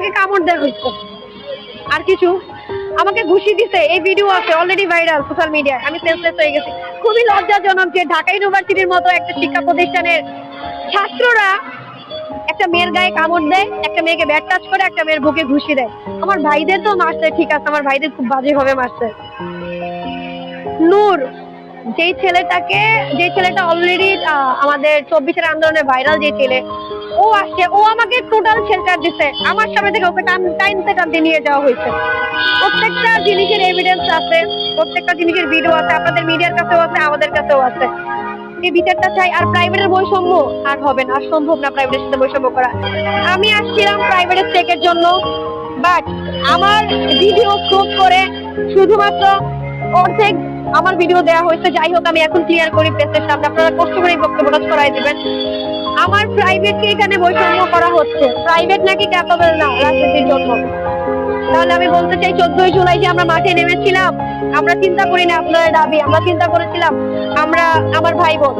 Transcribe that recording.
আমাকে কামড় দেওয়া হয়েছে। আর কিছু আমাকে ঘুষি দিছে, এই ভিডিও আছে, অলরেডি ভাইরাল সোশ্যাল মিডিয়ায়। আমি সেন্সলেস হয়ে গেছি। খুবই লজ্জাজনক যে ঢাকা ইউনিভার্সিটির মতো একটা শিক্ষা প্রতিষ্ঠানের ছাত্ররা একটা মেয়ের গায়ে কামড় দেয়, একটা মেয়েকে ব্যাট টাচ করে, একটা মেয়ের বুকে ঘুষি দেয়। আমার ভাইদের তো মারছে, ঠিক আছে, আমার ভাইদের খুব বাজে ভাবে মারছে। নূর, যে ছেলেটা অলরেডি আমাদের 24-এর আন্দোলনে ভাইরাল, যে ছেলে, ও আসছে, ও আমাকে টোটাল শেল্টার দিছে। আমার সামনে থেকে ওকে টাইমতে নিয়ে যাওয়া হয়েছে। প্রত্যেকটা জিনিসের এভিডেন্স আছে, প্রত্যেকটা জিনিসের ভিডিও আছে, আপনাদের মিডিয়ার কাছেও আছে, আমাদের কাছেও আছে। এই বিচারটা চাই। আর প্রাইভেটের বৈষম্য আর হবে না, আর সম্ভব না প্রাইভেটের সাথে বৈষম্য করা। আমি আসছিলাম প্রাইভেটের চেকের জন্য, বাট আমার ভিডিও প্রুভ করে শুধুমাত্র অর্ধেক আমার ভিডিও দেওয়া হয়েছে। যাই হোক, আমি এখন ক্লিয়ার করি প্রেসের সামনে, আপনারা কষ্ট করে এই বক্তব্যটা ছড়াই দিবেন। আমার প্রাইভেটকে এখানে বৈষম্য করা হচ্ছে। প্রাইভেট নাকি ক্যাপাবল না রাজনীতির জন্য। তাহলে আমি বলতে চাই, 14ই জুলাই যে আমরা মাঠে নেমেছিলাম, আমরা চিন্তা করি না আপনাদের দাবি, আমরা চিন্তা করেছিলাম আমরা আমার ভাই বোন